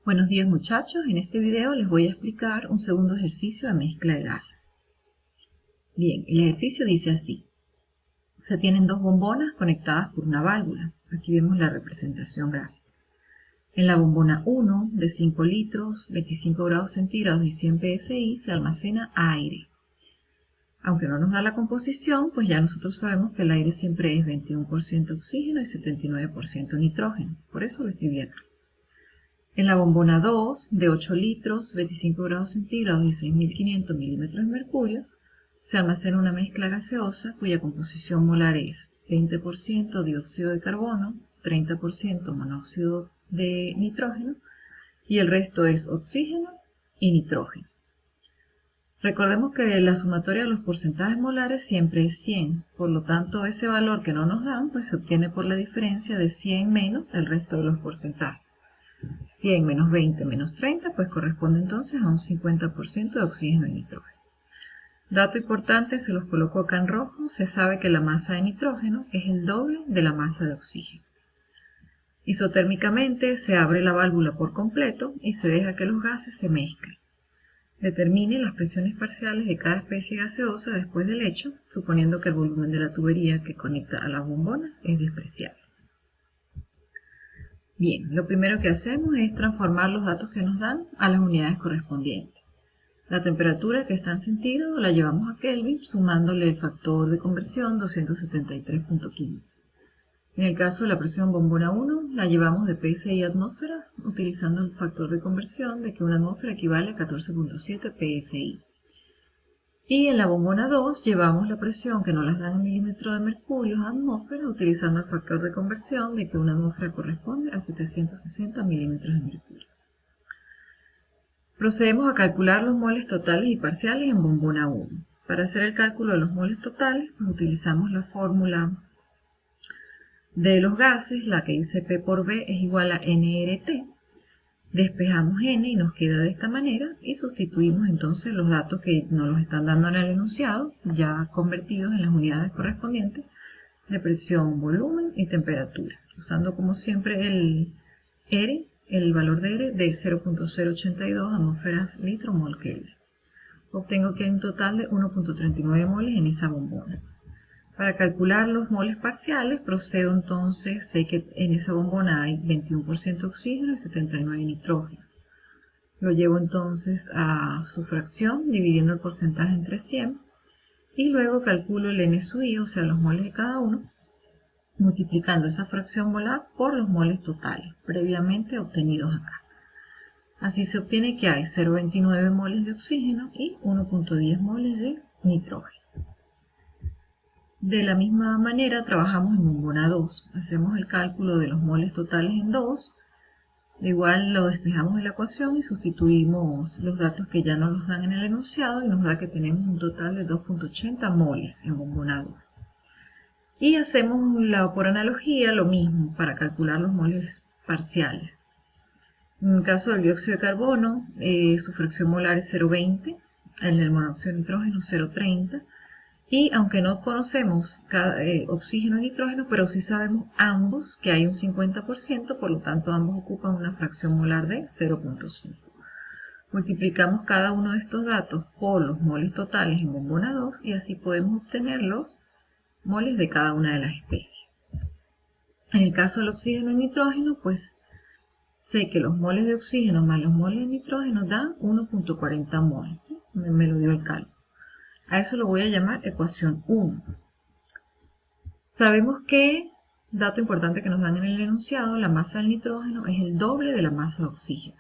Buenos días muchachos, en este video les voy a explicar un segundo ejercicio de mezcla de gases. Bien, el ejercicio dice así. Se tienen dos bombonas conectadas por una válvula. Aquí vemos la representación gráfica. En la bombona 1 de 5 litros, 25 grados centígrados y 100 psi se almacena aire. Aunque no nos da la composición, pues ya nosotros sabemos que el aire siempre es 21% oxígeno y 79% nitrógeno. Por eso lo escribí acá. En la bombona 2, de 8 litros, 25 grados centígrados y 6.500 milímetros de mercurio, se almacena una mezcla gaseosa cuya composición molar es 20% dióxido de carbono, 30% monóxido de nitrógeno y el resto es oxígeno y nitrógeno. Recordemos que la sumatoria de los porcentajes molares siempre es 100, por lo tanto ese valor que no nos dan pues se obtiene por la diferencia de 100 menos el resto de los porcentajes. 100 menos 20 menos 30 pues corresponde entonces a un 50% de oxígeno y nitrógeno. Dato importante, se los coloco acá en rojo, se sabe que la masa de nitrógeno es el doble de la masa de oxígeno. Isotérmicamente se abre la válvula por completo y se deja que los gases se mezclen. Determine las presiones parciales de cada especie gaseosa después del hecho, suponiendo que el volumen de la tubería que conecta a las bombonas es despreciable. Bien, lo primero que hacemos es transformar los datos que nos dan a las unidades correspondientes. La temperatura que está en centígrados la llevamos a Kelvin sumándole el factor de conversión 273.15. En el caso de la presión bombona 1 la llevamos de PSI atmósfera utilizando el factor de conversión de que una atmósfera equivale a 14.7 PSI. Y en la bombona 2 llevamos la presión que nos las dan en milímetros de mercurio a atmósfera utilizando el factor de conversión de que una atmósfera corresponde a 760 milímetros de mercurio. Procedemos a calcular los moles totales y parciales en bombona 1. Para hacer el cálculo de los moles totales, pues utilizamos la fórmula de los gases, la que dice P por B es igual a nRT. Despejamos n y nos queda de esta manera y sustituimos entonces los datos que nos los están dando en el enunciado, ya convertidos en las unidades correspondientes de presión, volumen y temperatura, usando como siempre el valor de R de 0.082 atmósferas litro mol Kelvin. Obtengo que hay un total de 1.39 moles en esa bombona. Para calcular los moles parciales procedo entonces, sé que en esa bombona hay 21% oxígeno y 79% nitrógeno. Lo llevo entonces a su fracción dividiendo el porcentaje entre 100 y luego calculo el N sub I, o sea los moles de cada uno, multiplicando esa fracción molar por los moles totales previamente obtenidos acá. Así se obtiene que hay 0.29 moles de oxígeno y 1.10 moles de nitrógeno. De la misma manera trabajamos en bombona 2. Hacemos el cálculo de los moles totales en 2. Igual lo despejamos de la ecuación y sustituimos los datos que ya nos los dan en el enunciado y nos da que tenemos un total de 2.80 moles en bombona 2. Y hacemos por analogía lo mismo para calcular los moles parciales. En el caso del dióxido de carbono, su fracción molar es 0.20, en el monóxido de nitrógeno 0.30. Y aunque no conocemos oxígeno y nitrógeno, pero sí sabemos ambos que hay un 50%, por lo tanto ambos ocupan una fracción molar de 0.5. Multiplicamos cada uno de estos datos por los moles totales en bombona 2 y así podemos obtener los moles de cada una de las especies. En el caso del oxígeno y nitrógeno, pues sé que los moles de oxígeno más los moles de nitrógeno dan 1.40 moles, ¿sí? Me lo dio el cálculo. A eso lo voy a llamar ecuación 1. Sabemos que, dato importante que nos dan en el enunciado, la masa del nitrógeno es el doble de la masa de oxígeno.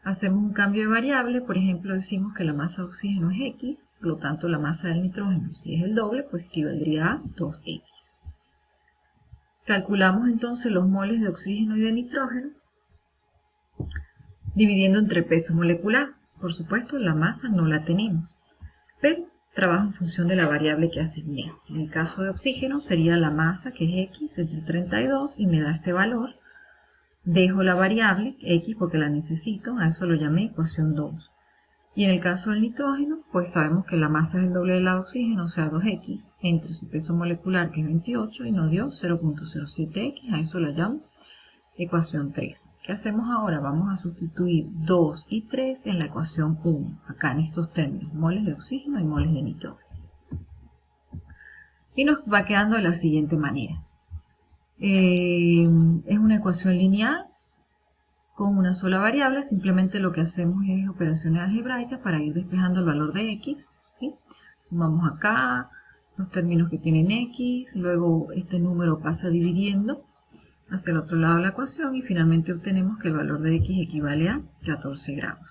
Hacemos un cambio de variable, por ejemplo decimos que la masa de oxígeno es X, por lo tanto la masa del nitrógeno, si es el doble, pues equivaldría a 2X. Calculamos entonces los moles de oxígeno y de nitrógeno, dividiendo entre peso molecular. Por supuesto, la masa no la tenemos, pero trabaja en función de la variable que asigné. En el caso de oxígeno sería la masa, que es X, entre 32 y me da este valor. Dejo la variable X porque la necesito, a eso lo llamé ecuación 2. Y en el caso del nitrógeno, pues sabemos que la masa es el doble de la de oxígeno, o sea 2X, entre su peso molecular, que es 28, y nos dio 0.07X, a eso la llamo ecuación 3. ¿Qué hacemos ahora? Vamos a sustituir 2 y 3 en la ecuación 1, acá en estos términos, moles de oxígeno y moles de nitrógeno. Y nos va quedando de la siguiente manera. Es una ecuación lineal con una sola variable, simplemente lo que hacemos es operaciones algebraicas para ir despejando el valor de x, ¿sí? Sumamos acá los términos que tienen x, luego este número pasa dividiendo hacia el otro lado de la ecuación y finalmente obtenemos que el valor de x equivale a 14 gramos.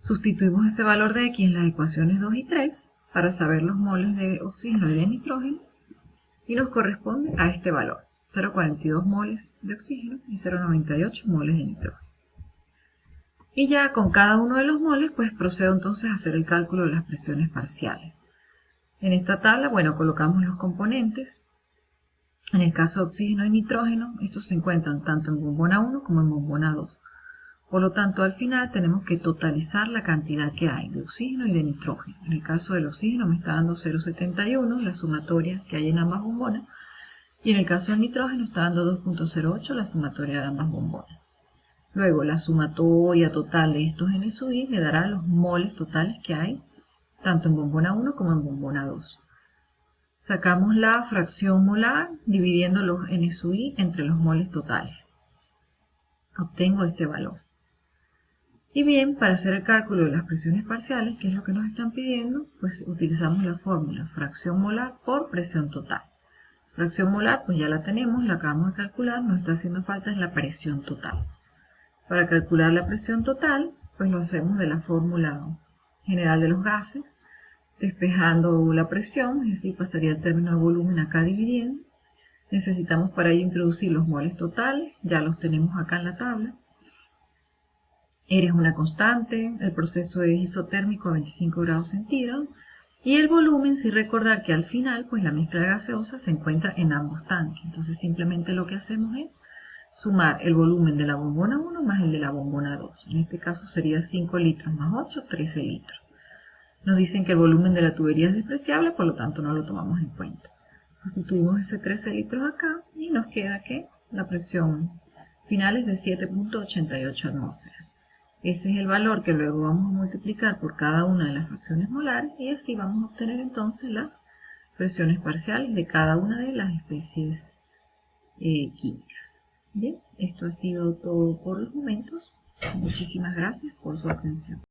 Sustituimos ese valor de x en las ecuaciones 2 y 3 para saber los moles de oxígeno y de nitrógeno y nos corresponde a este valor, 0,42 moles de oxígeno y 0,98 moles de nitrógeno. Y ya con cada uno de los moles, pues procedo entonces a hacer el cálculo de las presiones parciales. En esta tabla, bueno, colocamos los componentes. En el caso de oxígeno y nitrógeno, estos se encuentran tanto en bombona 1 como en bombona 2. Por lo tanto, al final tenemos que totalizar la cantidad que hay de oxígeno y de nitrógeno. En el caso del oxígeno me está dando 0,71, la sumatoria que hay en ambas bombonas. Y en el caso del nitrógeno está dando 2,08, la sumatoria de ambas bombonas. Luego, la sumatoria total de estos N sub I me dará los moles totales que hay, tanto en bombona 1 como en bombona 2. Sacamos la fracción molar dividiendo los N sub I entre los moles totales. Obtengo este valor. Y bien, para hacer el cálculo de las presiones parciales, que es lo que nos están pidiendo, pues utilizamos la fórmula fracción molar por presión total. Fracción molar, pues ya la tenemos, la acabamos de calcular, nos está haciendo falta es la presión total. Para calcular la presión total, pues lo hacemos de la fórmula general de los gases, despejando la presión, es decir, pasaría el término de volumen acá dividiendo. Necesitamos para ello introducir los moles totales, ya los tenemos acá en la tabla. R es una constante, el proceso es isotérmico a 25 grados centígrados, y el volumen, sin recordar que al final, pues la mezcla gaseosa se encuentra en ambos tanques. Entonces simplemente lo que hacemos es sumar el volumen de la bombona 1 más el de la bombona 2. En este caso sería 5 litros más 8, 13 litros. Nos dicen que el volumen de la tubería es despreciable, por lo tanto no lo tomamos en cuenta. Sustituimos ese 13 litros acá y nos queda que la presión final es de 7,88 atmósferas. Ese es el valor que luego vamos a multiplicar por cada una de las fracciones molares y así vamos a obtener entonces las presiones parciales de cada una de las especies químicas. Bien, esto ha sido todo por los momentos. Muchísimas gracias por su atención.